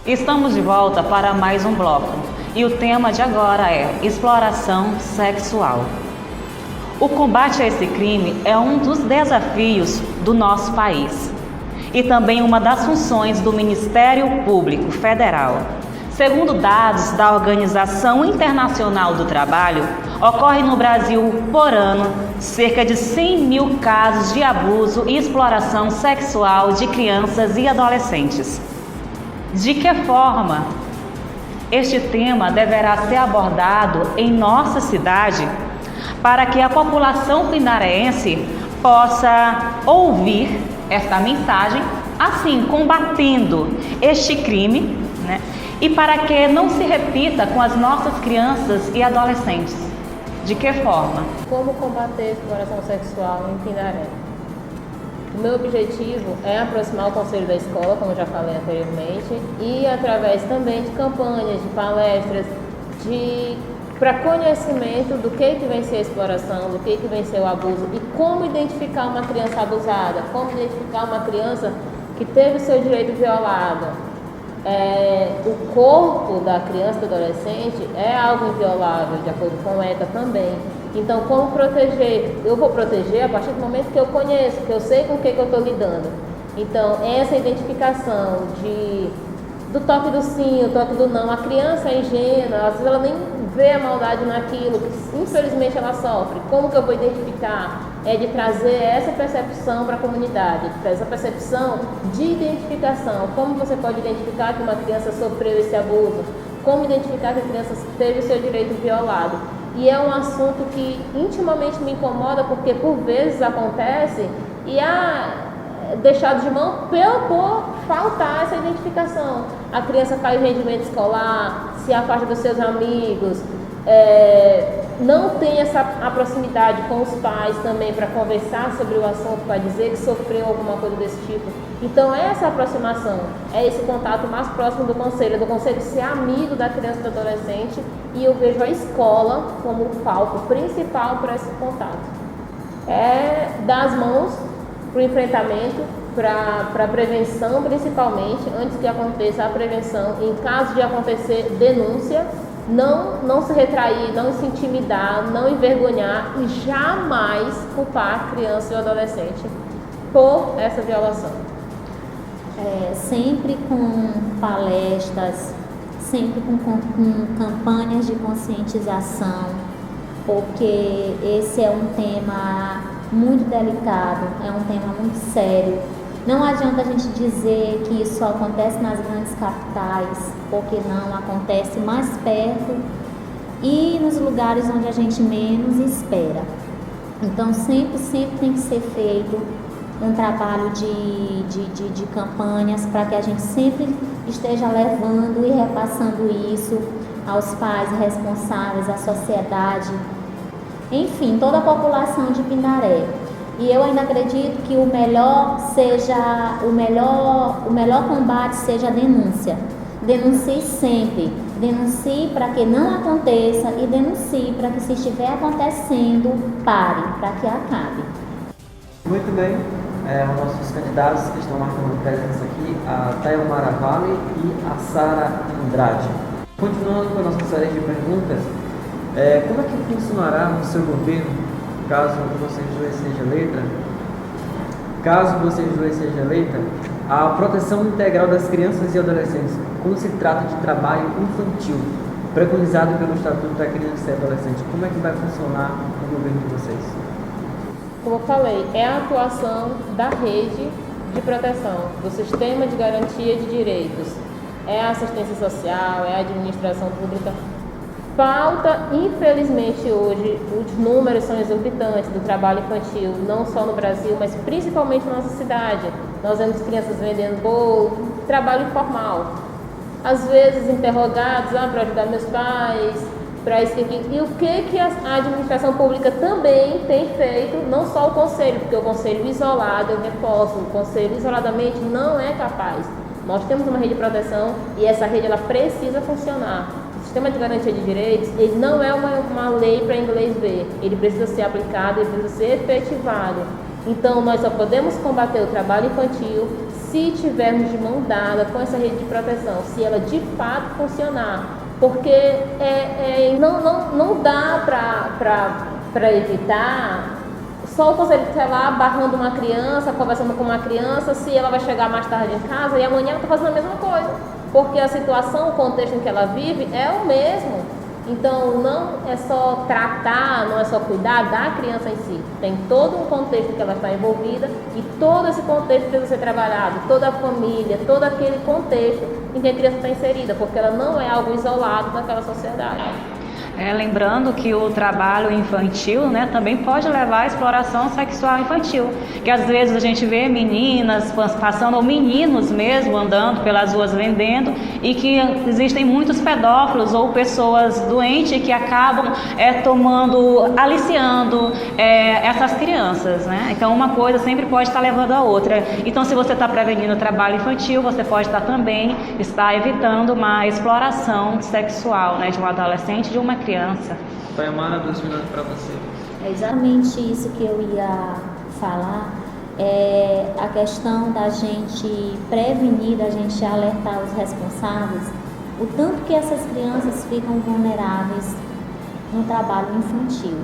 Estamos de volta para mais um bloco e o tema de agora é exploração sexual. O combate a esse crime é um dos desafios do nosso país e também uma das funções do Ministério Público Federal. Segundo dados da Organização Internacional do Trabalho, ocorre no Brasil, por ano, cerca de 100 mil casos de abuso e exploração sexual de crianças e adolescentes. De que forma este tema deverá ser abordado em nossa cidade para que a população pindareense possa ouvir esta mensagem, assim combatendo este crime, e para que não se repita com as nossas crianças e adolescentes? De que forma? Como combater a exploração sexual em Pindaré? O meu objetivo é aproximar o conselho da escola, como eu já falei anteriormente, e através também de campanhas, de palestras, para conhecimento do que vem ser a exploração, do que vem ser o abuso e como identificar uma criança abusada, como identificar uma criança que teve o seu direito violado. O corpo da criança e do adolescente é algo inviolável, de acordo com o ETA também. Então, como proteger? Eu vou proteger a partir do momento que eu conheço, que eu sei com o que eu estou lidando. Então, essa identificação do toque do sim, o toque do não. A criança é ingênua, às vezes ela nem vê a maldade naquilo, que infelizmente ela sofre. Como que eu vou identificar? É de trazer essa percepção para a comunidade, essa percepção de identificação. Como você pode identificar que uma criança sofreu esse abuso? Como identificar que a criança teve o seu direito violado? E é um assunto que intimamente me incomoda, porque por vezes acontece e deixado de mão por faltar essa identificação. A criança cai em rendimento escolar, se afasta dos seus amigos, não tem essa proximidade com os pais também para conversar sobre o assunto, para dizer que sofreu alguma coisa desse tipo. Então essa aproximação, é esse contato mais próximo do conselho ser amigo da criança e do adolescente, e eu vejo a escola como o palco principal para esse contato. Dar as mãos para o enfrentamento, para a prevenção principalmente, antes que aconteça a prevenção, em caso de acontecer denúncia, não se retrair, não se intimidar, não envergonhar e jamais culpar a criança e o adolescente por essa violação. Sempre com palestras, sempre com campanhas de conscientização, porque esse é um tema muito delicado, é um tema muito sério. Não adianta a gente dizer que isso só acontece nas grandes capitais, porque não, acontece mais perto e nos lugares onde a gente menos espera. Então sempre tem que ser feito um trabalho de campanhas para que a gente sempre esteja levando e repassando isso aos pais responsáveis, à sociedade, enfim, toda a população de Pindaré. E eu ainda acredito que o melhor combate seja a denúncia. Denuncie sempre, denuncie para que não aconteça e denuncie para que, se estiver acontecendo, pare, para que acabe. Muito bem, os nossos candidatos que estão marcando presença aqui, a Tayomara Vale e a Sara Andrade. Continuando com a nossa série de perguntas, como é que funcionará no seu governo, caso vocês duas sejam eleita, a proteção integral das crianças e adolescentes, quando se trata de trabalho infantil, preconizado pelo Estatuto da Criança e Adolescente? Como é que vai funcionar o governo de vocês? Como eu falei, é a atuação da rede de proteção, do sistema de garantia de direitos, é a assistência social, é a administração pública. Falta, infelizmente hoje, os números são exorbitantes do trabalho infantil, não só no Brasil, mas principalmente na nossa cidade. Nós vemos crianças vendendo bolo, trabalho informal. Às vezes interrogados, para ajudar meus pais, para isso aqui. E o que a administração pública também tem feito, não só o conselho, porque o conselho isolado, eu reforço, o conselho isoladamente não é capaz. Nós temos uma rede de proteção e essa rede ela precisa funcionar. O sistema de garantia de direitos, ele não é uma lei para inglês ver, ele precisa ser aplicado, ele precisa ser efetivado. Então, nós só podemos combater o trabalho infantil se tivermos de mão dada com essa rede de proteção, se ela de fato funcionar, porque não dá para evitar só o conselho tutelar barrando uma criança, conversando com uma criança, se ela vai chegar mais tarde em casa e amanhã ela está fazendo a mesma coisa, porque a situação, o contexto em que ela vive é o mesmo. Então, não é só tratar, não é só cuidar da criança em si. Tem todo um contexto que ela está envolvida e todo esse contexto precisa ser trabalhado, toda a família, todo aquele contexto em que a criança está inserida, porque ela não é algo isolado daquela sociedade. Lembrando que o trabalho infantil, né, também pode levar à exploração sexual infantil, que às vezes a gente vê meninas passando, ou meninos mesmo, andando pelas ruas vendendo, e que existem muitos pedófilos ou pessoas doentes que acabam aliciando essas crianças, né? Então uma coisa sempre pode estar levando a outra. Então se você está prevenindo o trabalho infantil, você pode também estar evitando uma exploração sexual, né, de um adolescente, de uma criança. Taimara, 2 minutos para você. É exatamente isso que eu ia falar, a questão da gente prevenir, da gente alertar os responsáveis, o tanto que essas crianças ficam vulneráveis no trabalho infantil,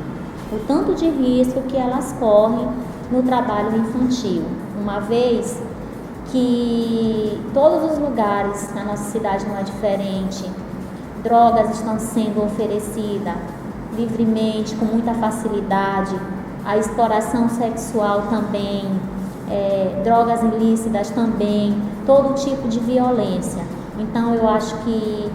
o tanto de risco que elas correm no trabalho infantil, uma vez que todos os lugares na nossa cidade não é diferente. Drogas estão sendo oferecidas livremente, com muita facilidade, a exploração sexual também, drogas ilícitas também, todo tipo de violência. Então eu acho que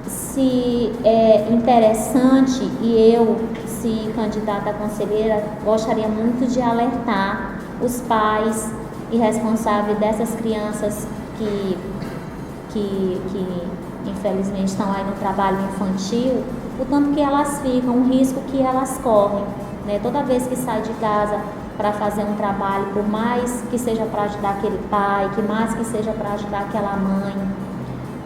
se é interessante, e eu, se candidata a conselheira, gostaria muito de alertar os pais e responsáveis dessas crianças que infelizmente estão aí no trabalho infantil, o tanto que elas ficam, o risco que elas correm, né? Toda vez que sai de casa para fazer um trabalho, por mais que seja para ajudar aquele pai, que mais que seja para ajudar aquela mãe,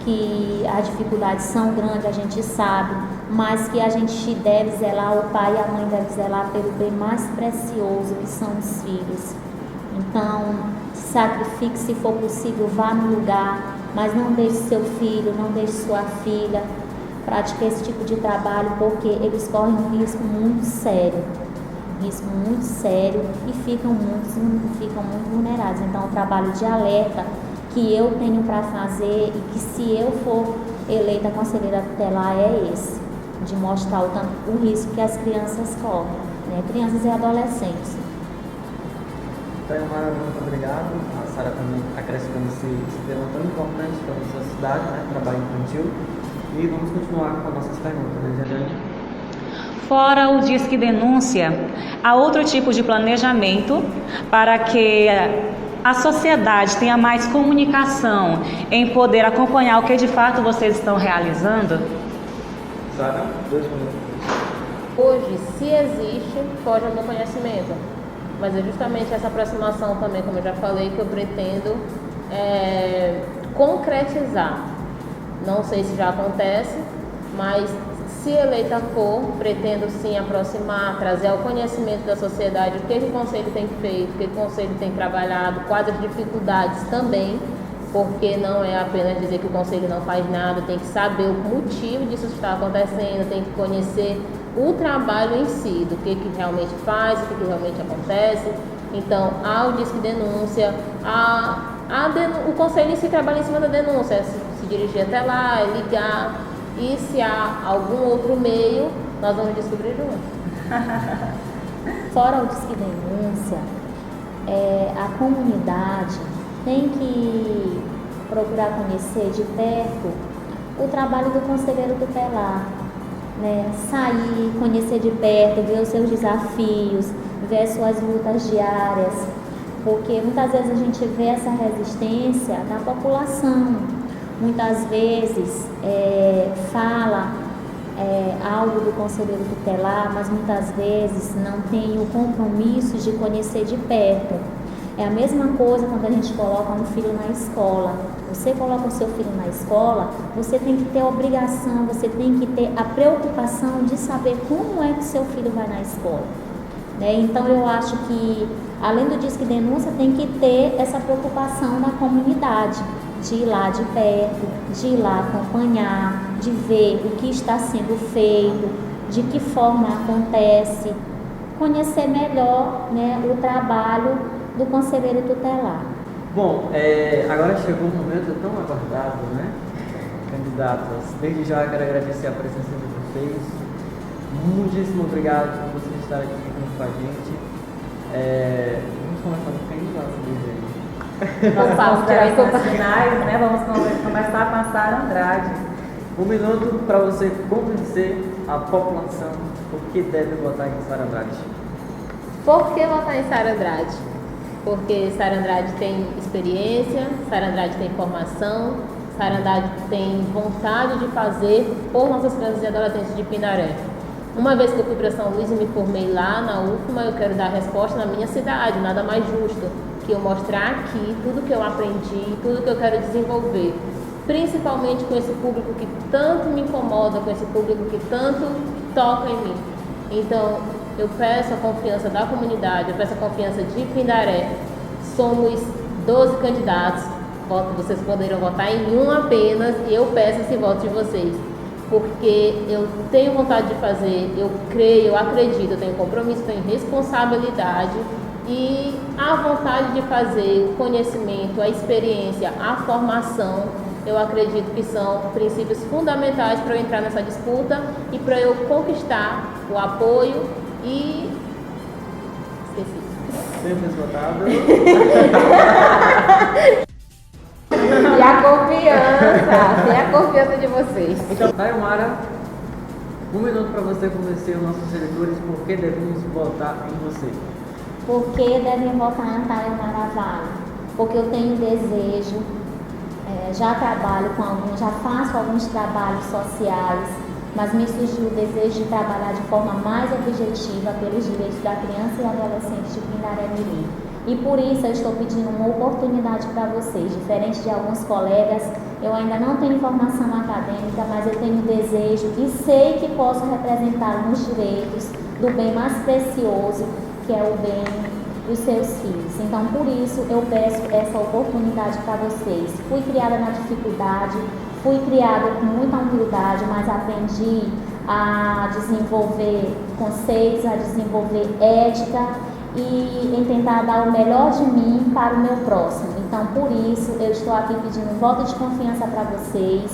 que as dificuldades são grandes, a gente sabe, mas que a gente deve zelar, o pai e a mãe devem zelar pelo bem mais precioso, que são os filhos. Então, sacrifique, se for possível, vá no lugar, mas não deixe seu filho, não deixe sua filha praticar esse tipo de trabalho, porque eles correm um risco muito sério, e ficam muito vulneráveis. Então, o trabalho de alerta que eu tenho para fazer, e que se eu for eleita conselheira tutelar, é esse, de mostrar o risco que as crianças correm, né? Crianças e adolescentes. Taimara, muito obrigado. A Sara também acrescentando esse tema tão importante para a nossa cidade, né? Trabalho infantil. E vamos continuar com as nossas perguntas, né, Jadiane? Fora o Disque Denúncia, há outro tipo de planejamento para que a sociedade tenha mais comunicação em poder acompanhar o que de fato vocês estão realizando? Sara, 2 minutos. Hoje, se existe, foge ao meu conhecimento. Mas é justamente essa aproximação também, como eu já falei, que eu pretendo concretizar. Não sei se já acontece, mas se eleita for, pretendo sim aproximar, trazer ao conhecimento da sociedade o que o Conselho tem feito, o que o Conselho tem trabalhado, quais as dificuldades também, porque não é apenas dizer que o Conselho não faz nada, tem que saber o motivo disso estar acontecendo, tem que conhecer o trabalho em si, do que realmente faz, o que realmente acontece. Então, há o Disque Denúncia, o Conselho em si trabalha em cima da denúncia, se dirigir até lá, ligar, e se há algum outro meio, nós vamos descobrir juntos. Fora o Disque Denúncia, a comunidade tem que procurar conhecer de perto o trabalho do conselheiro tutelar, né? Sair, conhecer de perto, ver os seus desafios, ver as suas lutas diárias, porque muitas vezes a gente vê essa resistência da população, muitas vezes fala algo do conselheiro tutelar, mas muitas vezes não tem o compromisso de conhecer de perto. É a mesma coisa quando a gente coloca um filho na escola. Você coloca o seu filho na escola, você tem que ter a obrigação, você tem que ter a preocupação de saber como é que o seu filho vai na escola. né? Então eu acho que, além do Disque Denúncia, tem que ter essa preocupação da comunidade, de ir lá de perto, de ir lá acompanhar, de ver o que está sendo feito, de que forma acontece, conhecer melhor, né, o trabalho do conselheiro tutelar. Bom, agora chegou o momento tão aguardado, né? Candidatas, desde já quero agradecer a presença de vocês. Muitíssimo obrigado por vocês estarem aqui junto com a gente. Vamos começar com quem gosta de ver. Nós vamos tirar as finais, né? Vamos começar com a Sara Andrade. 1 minuto para você convencer a população por que deve votar em Sara Andrade. Por que votar em Sara Andrade? Porque Sara Andrade tem experiência, Sara Andrade tem formação, Sara Andrade tem vontade de fazer por nossas crianças e adolescentes de Pindaré. Uma vez que eu fui para São Luís e me formei lá na UFMA, eu quero dar resposta na minha cidade, nada mais justo que eu mostrar aqui tudo que eu aprendi, tudo que eu quero desenvolver, principalmente com esse público que tanto me incomoda, com esse público que tanto toca em mim. Então, eu peço a confiança da comunidade, eu peço a confiança de Pindaré. Somos 12 candidatos, vocês poderão votar em um apenas e eu peço esse voto de vocês, porque eu tenho vontade de fazer, eu creio, eu acredito, eu tenho compromisso, tenho responsabilidade e a vontade de fazer, o conhecimento, a experiência, a formação, eu acredito que são princípios fundamentais para eu entrar nessa disputa e para eu conquistar o apoio e... esqueci. Sempre votado. E a confiança de vocês. Então, Tayomara, 1 minuto para você convencer os nossos eleitores por que devemos votar em você. Por que devem votar na Tayomara Vale? Porque eu tenho desejo, já trabalho com alguns, já faço alguns trabalhos sociais, mas me surgiu o desejo de trabalhar de forma mais objetiva pelos direitos da criança e adolescente de Pindaré Mirim. E por isso eu estou pedindo uma oportunidade para vocês. Diferente de alguns colegas, eu ainda não tenho formação acadêmica, mas eu tenho desejo e sei que posso representar nos direitos do bem mais precioso, que é o bem dos seus filhos. Então, por isso, eu peço essa oportunidade para vocês. Fui criada na dificuldade, fui criada com muita humildade, mas aprendi a desenvolver conceitos, a desenvolver ética e em tentar dar o melhor de mim para o meu próximo. Então, por isso, eu estou aqui pedindo um voto de confiança para vocês,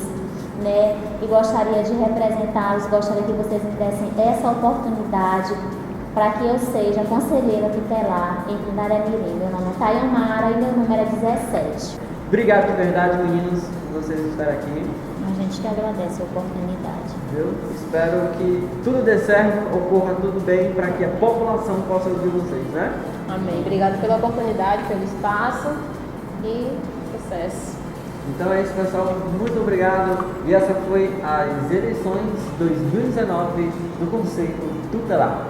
né? E gostaria de representá-los, gostaria que vocês me dessem essa oportunidade para que eu seja conselheira tutelar em Pindaré Mirim. Meu nome é Tayomara e meu número é 17. Obrigado de verdade, meninos, por vocês estarem aqui. A gente que agradece a oportunidade. Eu espero que tudo dê certo, ocorra tudo bem, para que a população possa ouvir vocês, né? Amém. Obrigada pela oportunidade, pelo espaço e sucesso. Então é isso, pessoal. Muito obrigado. E essa foi as eleições 2019 do Conselho Tutelar.